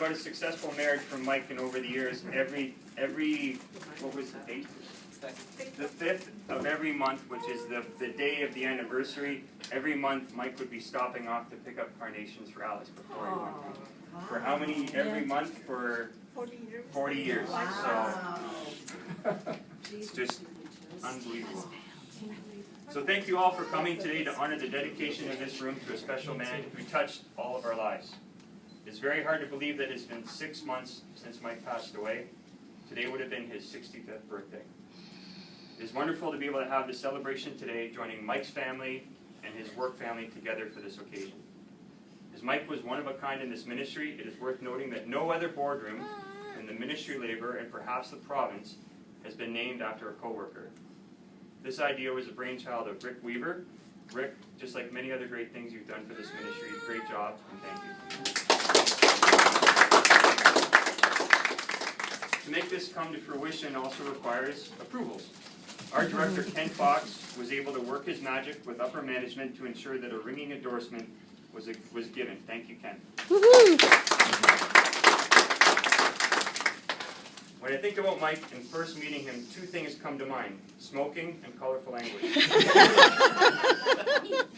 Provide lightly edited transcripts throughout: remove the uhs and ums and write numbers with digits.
about a successful marriage from Mike, and over the years, every what was the date? The 5th of every month, which is the day of the anniversary, every month Mike would be stopping off to pick up carnations for Alice before he went home. For how many every month? For 40 years. 40 years. Wow. So it's just unbelievable. So thank you all for coming today to honor the dedication of this room to a special man who touched all of our lives. It's very hard to believe that it's been 6 months since Mike passed away. Today would have been his 65th birthday. It is wonderful to be able to have this celebration today, joining Mike's family and his work family together for this occasion. As Mike was one of a kind in this ministry, it is worth noting that no other boardroom in the ministry labor, and perhaps the province, has been named after a co-worker. This idea was a brainchild of Rick Weaver. Rick, just like many other great things you've done for this ministry, great job, and thank you. To make this come to fruition also requires approvals. Our director, Ken Fox, was able to work his magic with upper management to ensure that a ringing endorsement was given. Thank you, Ken. When I think about Mike and first meeting him, 2 things come to mind: smoking and colorful language.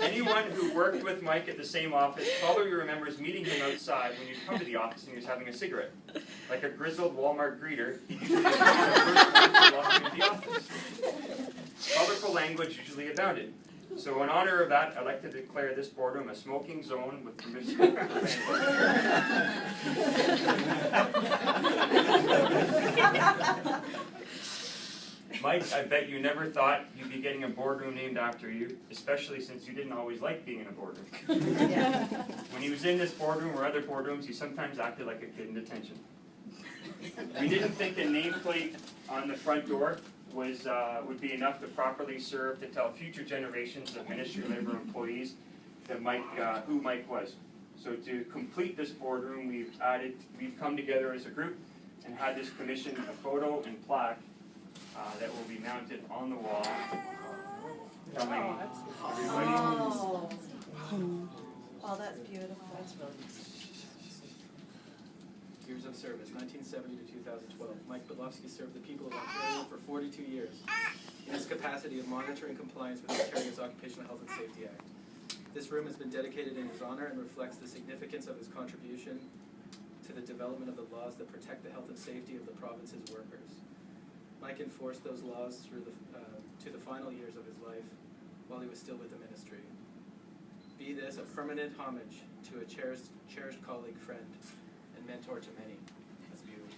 Anyone who worked with Mike at the same office probably remembers meeting him outside when you'd come to the office and he was having a cigarette. Like a grizzled Walmart greeter, he usually was the first one to welcome you to the office. Colorful language usually abounded. So in honor of that, I'd like to declare this boardroom a smoking zone with permission. Mike, I bet you never thought you'd be getting a boardroom named after you, especially since you didn't always like being in a boardroom. When he was in this boardroom or other boardrooms, he sometimes acted like a kid in detention. We didn't think a nameplate on the front door would be enough to properly serve to tell future generations of ministry labor employees that who Mike was. So to complete this boardroom, we've come together as a group and had this commission a photo and plaque that will be mounted on the wall, telling everybody. Oh, that's beautiful. Years of service, 1970 to 2012. Mike Bitlowski served the people of Ontario for 42 years in his capacity of monitoring compliance with Ontario's Occupational Health and Safety Act. This room has been dedicated in his honor and reflects the significance of his contribution to the development of the laws that protect the health and safety of the province's workers. Mike enforced those laws through to the final years of his life while he was still with the ministry. Be this a permanent homage to a cherished colleague, friend, and mentor to many. That's beautiful.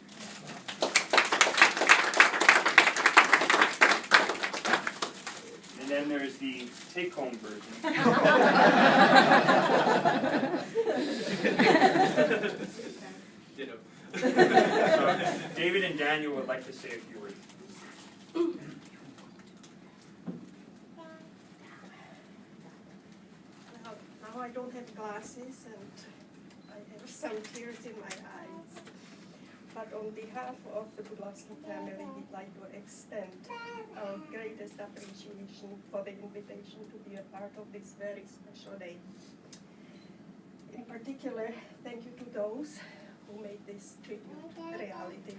And then there's the take-home version. Ditto. So, David and Daniel would like to say a few words. Now I don't have glasses and I have some tears in my eyes. But on behalf of the Bitlowski family, we'd like to extend our greatest appreciation for the invitation to be a part of this very special day. In particular, thank you to those who made this tribute a reality.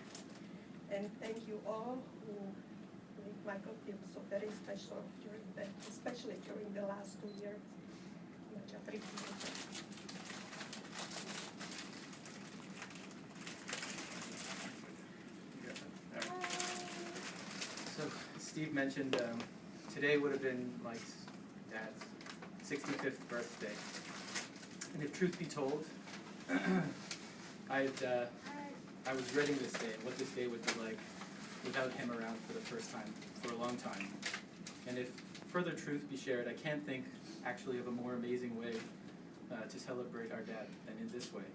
And thank you all who made Michael feel so very special especially during the last 2 years. Much appreciated. So Steve mentioned today would have been Mike's dad's 65th birthday. And if truth be told, I was dreading this day and what this day would be like without him around for the first time for a long time. And if further truth be shared, I can't think actually of a more amazing way to celebrate our dad than in this way.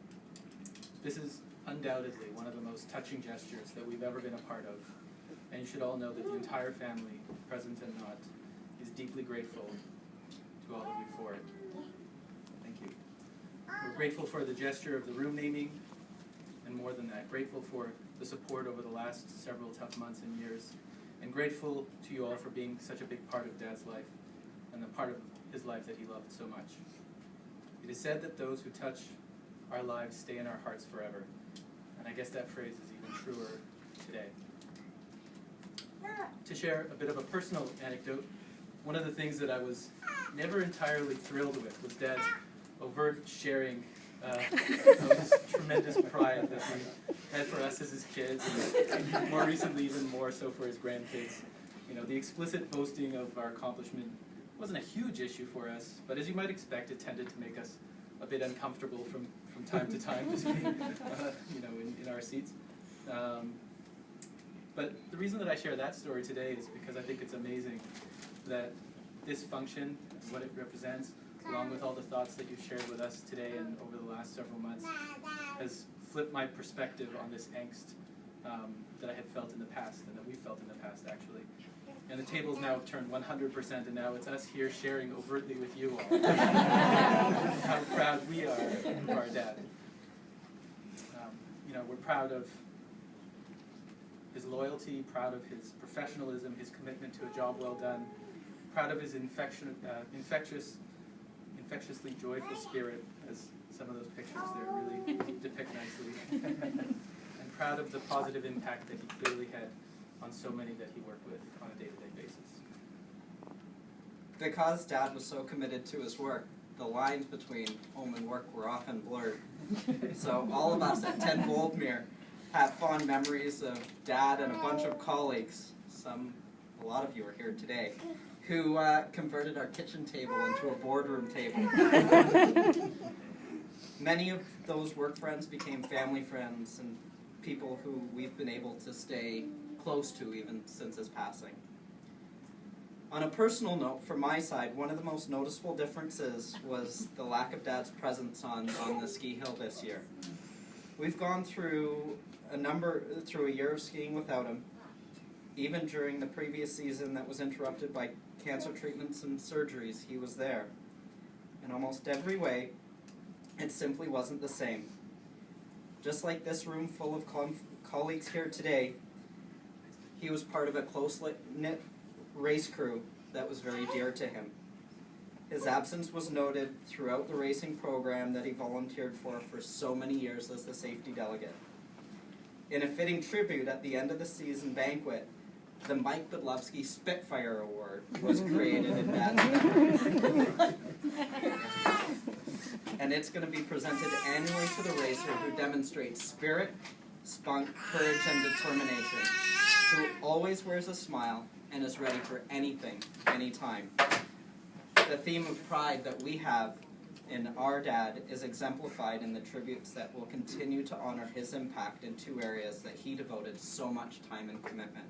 This is undoubtedly one of the most touching gestures that we've ever been a part of, and you should all know that the entire family, present and not, is deeply grateful to all of you for it. Thank you. We're grateful for the gesture of the room naming, and more than that, grateful for the support over the last several tough months and years, and grateful to you all for being such a big part of Dad's life, and the part of his life that he loved so much. It is said that those who touch our lives stay in our hearts forever, And I guess that phrase is even truer today. To share a bit of a personal anecdote, one of the things that I was never entirely thrilled with was Dad's overt sharing of this tremendous pride that he had for us as his kids, and more recently even more so for his grandkids. You know, the explicit boasting of our accomplishment wasn't a huge issue for us, but as you might expect, it tended to make us a bit uncomfortable from time to time, just being, you know, in our seats. But the reason that I share that story today is because I think it's amazing that this function, what it represents, along with all the thoughts that you've shared with us today and over the last several months, has flipped my perspective on this angst that I had felt in the past, and that we felt in the past, actually. And the tables now have turned 100%, and now it's us here sharing overtly with you all how proud we are of our dad. You know, we're proud of his loyalty, proud of his professionalism, his commitment to a job well done, proud of his infectiously joyful spirit, as some of those pictures there really depict nicely, and proud of the positive impact that he clearly had on so many that he worked with on a day-to-day basis. Because Dad was so committed to his work, the lines between home and work were often blurred. So all of us at 10 Boldmere have fond memories of Dad and a bunch of colleagues, a lot of you are here today, who converted our kitchen table into a boardroom table. Many of those work friends became family friends and people who we've been able to stay close to even since his passing. On a personal note, from my side, one of the most noticeable differences was the lack of Dad's presence on the ski hill this year. We've gone through a year of skiing without him. Even during the previous season that was interrupted by cancer treatments and surgeries, he was there. In almost every way, it simply wasn't the same. Just like this room full of colleagues here today, he was part of a close-knit race crew that was very dear to him. His absence was noted throughout the racing program that he volunteered for so many years as the safety delegate. In a fitting tribute at the end of the season banquet, the Mike Budlowski Spitfire Award was created in Dad's memory. And it's going to be presented annually to the racer who demonstrates spirit, spunk, courage, and determination, who always wears a smile and is ready for anything, anytime. The theme of pride that we have in our dad is exemplified in the tributes that will continue to honor his impact in two areas that he devoted so much time and commitment,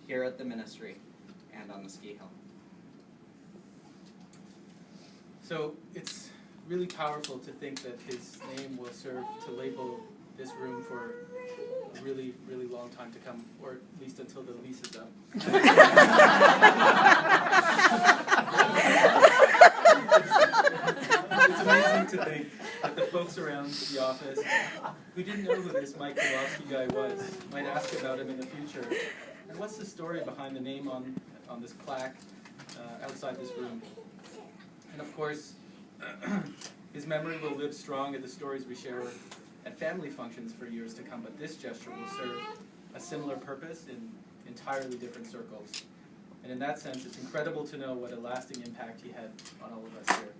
here at the ministry and on the ski hill. So it's really powerful to think that his name will serve to label this room for a really, really long time to come, or at least until the lease is up. It's amazing to think that the folks around the office who didn't know who this Mike Budlowski guy was might ask about him in the future. And what's the story behind the name on this plaque outside this room? And of course, his memory will live strong in the stories we share at family functions for years to come, but this gesture will serve a similar purpose in entirely different circles. And in that sense, it's incredible to know what a lasting impact he had on all of us here.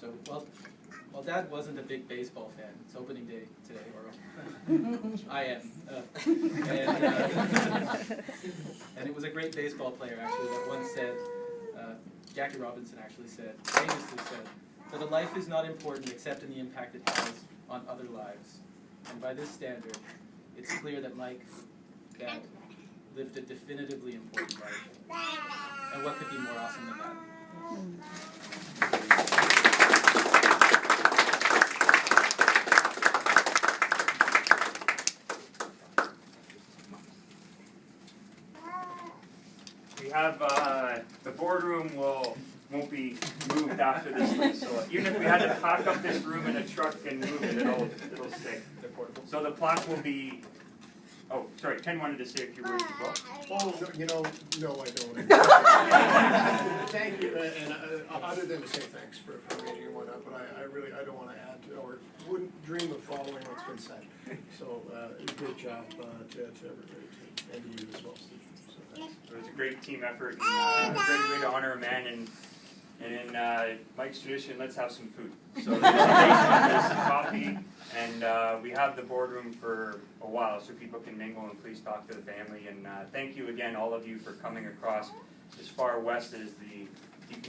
So, while Dad wasn't a big baseball fan, it's opening day today, or I am. And it was a great baseball player, actually, that once said, Jackie Robinson actually said, famously said, that a life is not important except in the impact it has on other lives. And by this standard, it's clear that Mike, Dad, lived a definitively important life. And what could be more awesome than that? We have, the boardroom won't be moved after this week, so even if we had to pack up this room in a truck and move it, it'll stay. So the plaque will be Oh, sorry, Ken wanted to say a few words as well. Oh, no, I don't. Thank you, and other than to say thanks for meeting and whatnot, but I really, I don't want to add to, or wouldn't dream of following what's been said. So, great job to everybody, and to you as well, Steve. So thanks. It was a great team effort, and a great way to honor a man, and in Mike's tradition, let's have some food. So there's some coffee, and we have the boardroom for a while so people can mingle and please talk to the family. And thank you again, all of you, for coming across as far west as the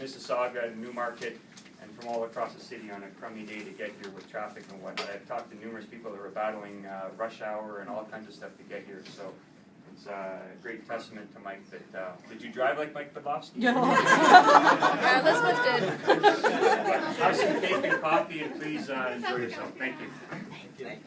Mississauga, Newmarket, and from all across the city on a crummy day to get here with traffic and whatnot. I've talked to numerous people that were battling rush hour and all kinds of stuff to get here. So it's a great testament to Mike that, did you drive like Mike Podlofsky? Yeah, Elizabeth did. Have some cake and coffee and please enjoy yourself. Thank you. Thank you.